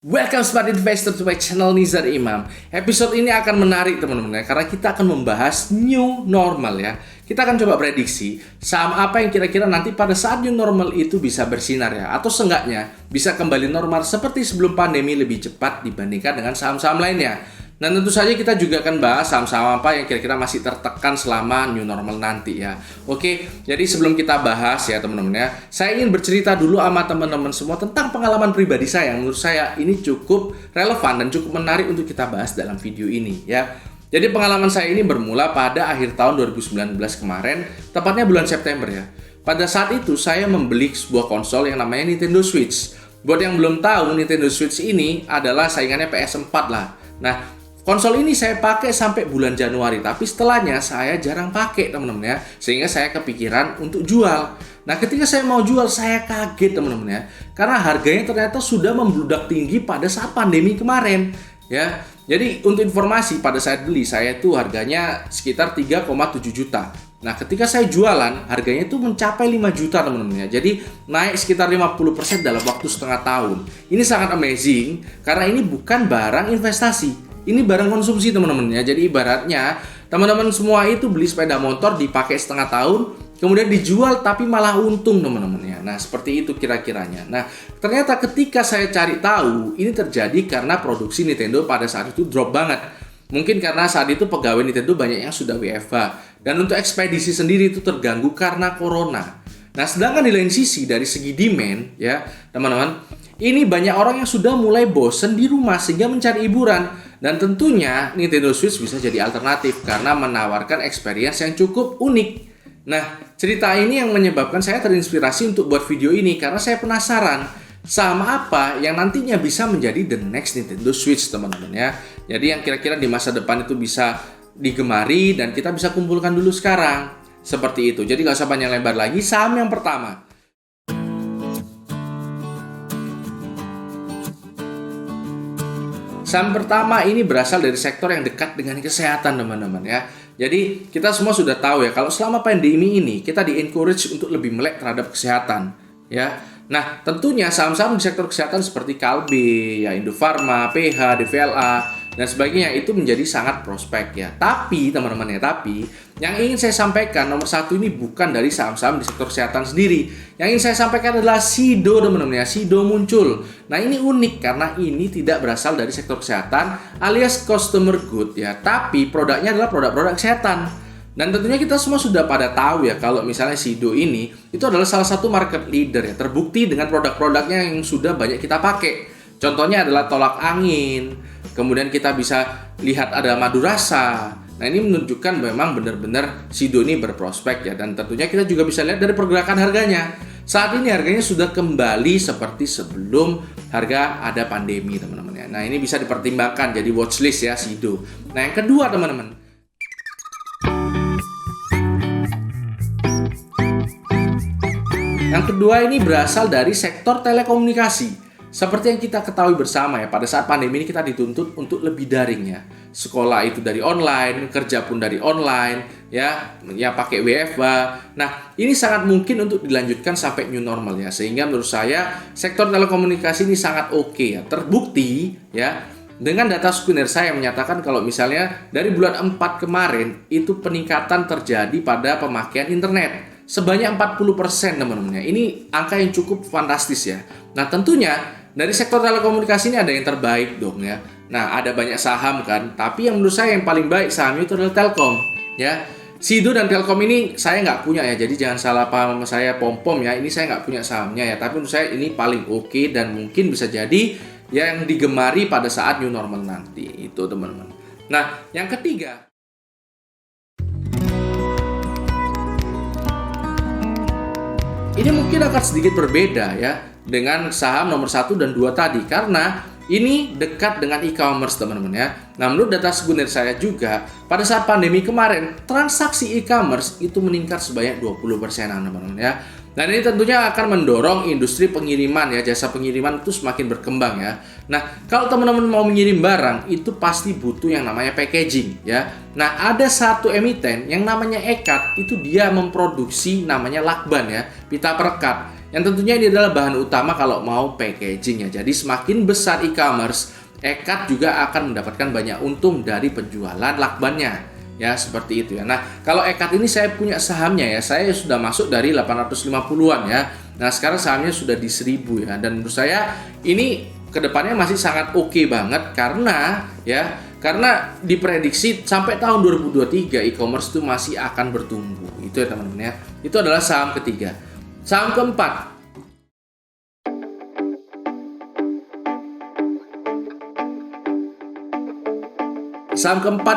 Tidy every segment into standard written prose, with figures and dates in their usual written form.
Welcome Smart Investor to my channel Nizar Imam. Episode ini akan menarik teman-teman ya, karena kita akan membahas new normal ya. Kita akan coba prediksi saham apa yang kira-kira nanti pada saat new normal itu bisa bersinar ya, atau seenggaknya bisa kembali normal seperti sebelum pandemi lebih cepat dibandingkan dengan saham-saham lainnya. Dan tentu saja kita juga akan bahas saham-saham apa yang kira-kira masih tertekan selama new normal nanti ya. Oke, jadi sebelum kita bahas ya teman-teman ya, saya ingin bercerita dulu sama teman-teman semua tentang pengalaman pribadi saya yang menurut saya ini cukup relevan dan cukup menarik untuk kita bahas dalam video ini ya. Jadi pengalaman saya ini bermula pada akhir tahun 2019 kemarin, tepatnya bulan September ya. Pada saat itu saya membeli sebuah konsol yang namanya Nintendo Switch. Buat yang belum tahu, Nintendo Switch ini adalah saingannya PS4 lah. Nah, konsol ini saya pakai sampai bulan Januari, tapi setelahnya saya jarang pakai teman-teman ya, sehingga saya kepikiran untuk jual. Nah, ketika saya mau jual, saya kaget teman-teman ya, karena harganya ternyata sudah membludak tinggi pada saat pandemi kemarin ya. Jadi untuk informasi, pada saat beli saya itu harganya sekitar 3,7 juta. Nah, ketika saya jualan, harganya itu mencapai 5 juta teman-teman ya. Jadi naik sekitar 50% dalam waktu setengah tahun. Ini sangat amazing karena ini bukan barang investasi. Ini barang konsumsi teman-teman ya. Jadi ibaratnya teman-teman semua itu beli sepeda motor dipakai setengah tahun, kemudian dijual tapi malah untung teman-teman ya. Nah, seperti itu kira-kiranya. Nah, ternyata ketika saya cari tahu, ini terjadi karena produksi Nintendo pada saat itu drop banget. Mungkin karena saat itu pegawai Nintendo banyak yang sudah WFH. Dan untuk ekspedisi sendiri itu terganggu karena corona. Nah, sedangkan di lain sisi dari segi demand ya, teman-teman, ini banyak orang yang sudah mulai bosen di rumah sehingga mencari hiburan. Dan tentunya Nintendo Switch bisa jadi alternatif karena menawarkan experience yang cukup unik. Nah, cerita ini yang menyebabkan saya terinspirasi untuk buat video ini karena saya penasaran saham apa yang nantinya bisa menjadi the next Nintendo Switch teman-teman ya. Jadi yang kira-kira di masa depan itu bisa digemari dan kita bisa kumpulkan dulu sekarang. Seperti itu. Jadi gak usah panjang lebar lagi. Saham yang pertama, saham pertama ini berasal dari sektor yang dekat dengan kesehatan teman-teman ya. Jadi kita semua sudah tahu ya, kalau selama pandemi ini kita di-encourage untuk lebih melek terhadap kesehatan ya. Nah, tentunya saham-saham di sektor kesehatan seperti Kalbe, ya Indofarma, PH, DVLA dan sebagainya itu menjadi sangat prospek ya. Tapi teman-teman ya, yang ingin saya sampaikan nomor satu ini bukan dari saham-saham di sektor kesehatan sendiri. Yang ingin saya sampaikan adalah Sido teman-teman ya. Sido muncul. Nah, ini unik karena ini tidak berasal dari sektor kesehatan alias customer good ya. Tapi produknya adalah produk-produk kesehatan. Dan tentunya kita semua sudah pada tahu ya, kalau misalnya Sido ini itu adalah salah satu market leader ya, terbukti dengan produk-produknya yang sudah banyak kita pakai. Contohnya adalah tolak angin, kemudian kita bisa lihat ada madu rasa. Nah, ini menunjukkan memang benar-benar Sido ini berprospek ya, dan tentunya kita juga bisa lihat dari pergerakan harganya. Saat ini harganya sudah kembali seperti sebelum harga ada pandemi teman-teman ya. Nah, ini bisa dipertimbangkan jadi watchlist ya Sido. Nah, yang kedua teman-teman, yang kedua ini berasal dari sektor telekomunikasi. Seperti yang kita ketahui bersama ya, pada saat pandemi ini kita dituntut untuk lebih daring ya. Sekolah itu dari online, kerja pun dari online ya pakai WFH. Nah, ini sangat mungkin untuk dilanjutkan sampai new normal ya. Sehingga menurut saya sektor telekomunikasi ini sangat oke ya. Terbukti ya dengan data sekunder saya yang menyatakan kalau misalnya dari bulan 4 kemarin itu peningkatan terjadi pada pemakaian internet sebanyak 40% teman-teman ya. Ini angka yang cukup fantastis ya. Nah, tentunya dari sektor telekomunikasi ini ada yang terbaik dong ya. Nah, ada banyak saham kan, tapi yang menurut saya yang paling baik sahamnya itu adalah Telkom ya. Sido dan Telkom ini saya nggak punya ya, jadi jangan salah paham sama saya pom-pom ya. Ini saya nggak punya sahamnya ya, tapi menurut saya ini paling oke dan mungkin bisa jadi yang digemari pada saat new normal nanti itu teman-teman. Nah, yang ketiga, ini mungkin akan sedikit berbeda ya dengan saham nomor 1 dan 2 tadi karena ini dekat dengan e-commerce teman-teman ya. Nah, menurut data sekunder saya juga pada saat pandemi kemarin transaksi e-commerce itu meningkat sebanyak 20%-an teman-teman ya. Dan ini tentunya akan mendorong industri pengiriman ya, jasa pengiriman itu semakin berkembang ya. Nah, kalau teman-teman mau mengirim barang itu pasti butuh yang namanya packaging ya. Nah, ada satu emiten yang namanya Ekat, itu dia memproduksi namanya lakban ya, pita perekat. yang tentunya ini adalah bahan utama kalau mau packaging ya. Jadi semakin besar e-commerce, Ekad juga akan mendapatkan banyak untung dari penjualan lakbannya. Ya, seperti itu ya. Nah, kalau Ekad ini saya punya sahamnya ya. Saya sudah masuk dari 850-an ya. Nah, sekarang sahamnya sudah di 1000 ya. Dan menurut saya ini kedepannya masih sangat oke banget karena diprediksi sampai tahun 2023 e-commerce itu masih akan bertumbuh. Itu ya teman-teman ya. Itu adalah saham ketiga. Saham keempat,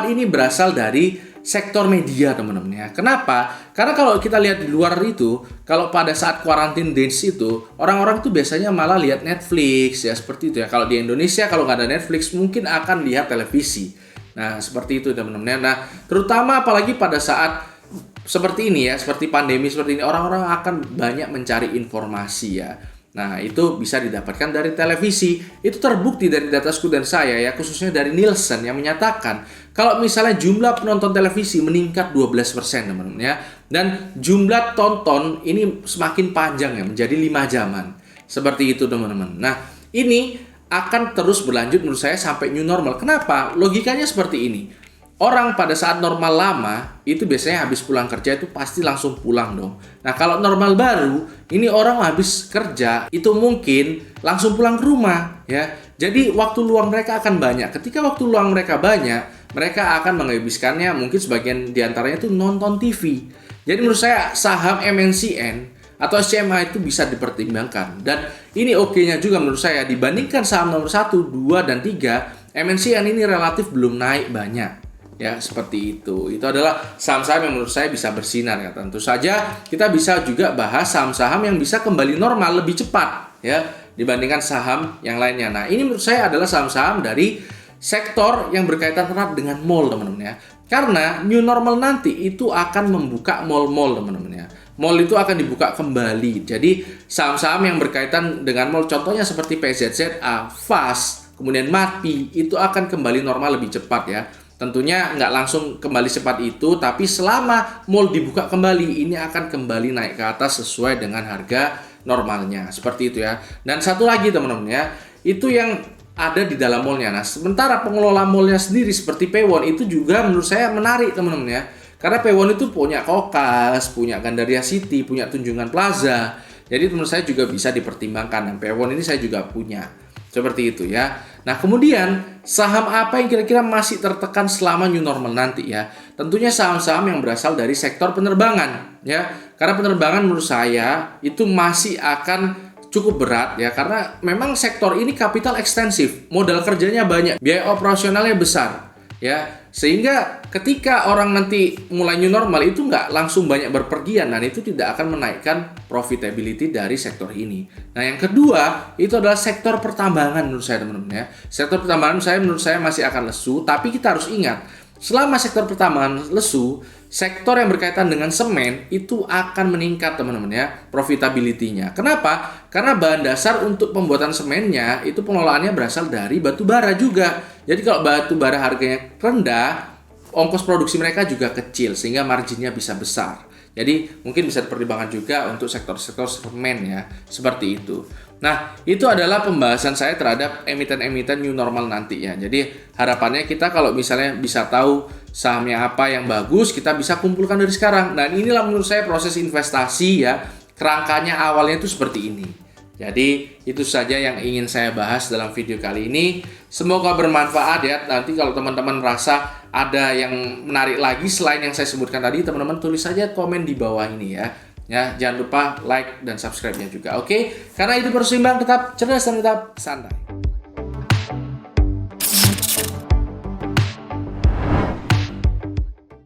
ini berasal dari sektor media teman-teman ya. Kenapa? Karena kalau kita lihat di luar itu, kalau pada saat quarantine days itu, orang-orang tuh biasanya malah lihat Netflix ya, seperti itu ya. Kalau di Indonesia kalau nggak ada Netflix mungkin akan lihat televisi. Nah, seperti itu teman-teman ya. Nah, terutama apalagi pada saat seperti ini ya, seperti pandemi seperti ini, orang-orang akan banyak mencari informasi ya. Nah, itu bisa didapatkan dari televisi. Itu terbukti dari data Skudden saya ya, khususnya dari Nielsen yang menyatakan kalau misalnya jumlah penonton televisi meningkat 12% teman-teman ya. Dan jumlah tonton ini semakin panjang ya, menjadi 5 jaman. Seperti itu teman-teman. Nah, ini akan terus berlanjut menurut saya sampai new normal. Kenapa? Logikanya seperti ini. Orang pada saat normal lama itu biasanya habis pulang kerja itu pasti langsung pulang dong. Nah, kalau normal baru ini orang habis kerja itu mungkin langsung pulang ke rumah ya. Jadi waktu luang mereka akan banyak. Ketika waktu luang mereka banyak, mereka akan menghabiskannya mungkin sebagian diantaranya itu nonton TV. Jadi menurut saya saham MNCN atau SCMA itu bisa dipertimbangkan. Dan ini oke-nya juga menurut saya dibandingkan saham nomor 1, 2, dan 3, MNCN ini relatif belum naik banyak. Ya, seperti itu. Itu adalah saham-saham yang menurut saya bisa bersinar ya. Tentu saja kita bisa juga bahas saham-saham yang bisa kembali normal lebih cepat ya dibandingkan saham yang lainnya. Nah, ini menurut saya adalah saham-saham dari sektor yang berkaitan erat dengan mall teman-teman ya. Karena new normal nanti itu akan membuka mall-mall teman-teman ya. Mall itu akan dibuka kembali. Jadi saham-saham yang berkaitan dengan mall contohnya seperti PZZA, FAS, kemudian MAPI itu akan kembali normal lebih cepat ya. Tentunya nggak langsung kembali cepat itu, tapi selama mall dibuka kembali, ini akan kembali naik ke atas sesuai dengan harga normalnya. Seperti itu ya. Dan satu lagi teman-teman ya, itu yang ada di dalam mallnya. Nah, sementara pengelola mallnya sendiri seperti Paewon itu juga menurut saya menarik teman-teman ya. Karena Paewon itu punya Kokas, punya Gandaria City, punya Tunjungan Plaza. Jadi menurut saya juga bisa dipertimbangkan. Dan Paewon ini saya juga punya. Seperti itu ya. Nah, kemudian saham apa yang kira-kira masih tertekan selama new normal nanti ya? Tentunya saham-saham yang berasal dari sektor penerbangan ya. Karena penerbangan menurut saya itu masih akan cukup berat ya, karena memang sektor ini kapital ekstensif, modal kerjanya banyak, biaya operasionalnya besar ya. Sehingga ketika orang nanti mulai new normal itu nggak langsung banyak berpergian, dan itu tidak akan menaikkan profitability dari sektor ini. Nah, yang kedua itu adalah sektor pertambangan menurut saya teman-teman ya. Sektor pertambangan menurut saya masih akan lesu, tapi kita harus ingat selama sektor pertambangan lesu, sektor yang berkaitan dengan semen itu akan meningkat teman-teman ya, profitability-nya. Kenapa? Karena bahan dasar untuk pembuatan semennya itu pengelolaannya berasal dari batu bara juga. Jadi kalau batu bara harganya rendah, ongkos produksi mereka juga kecil sehingga marginnya bisa besar. Jadi mungkin bisa dipertimbangkan juga untuk sektor-sektor semen ya, seperti itu. Nah, itu adalah pembahasan saya terhadap emiten-emiten new normal nanti ya. Jadi harapannya kita kalau misalnya bisa tahu sahamnya apa yang bagus, kita bisa kumpulkan dari sekarang. Dan inilah menurut saya proses investasi ya, kerangkanya awalnya itu seperti ini. Jadi itu saja yang ingin saya bahas dalam video kali ini. Semoga bermanfaat ya. Nanti kalau teman-teman merasa ada yang menarik lagi selain yang saya sebutkan tadi, teman-teman tulis saja komen di bawah ini ya. Ya, jangan lupa like dan subscribe-nya juga. Oke? Karena itu persimbang, tetap cerdas dan tetap santai.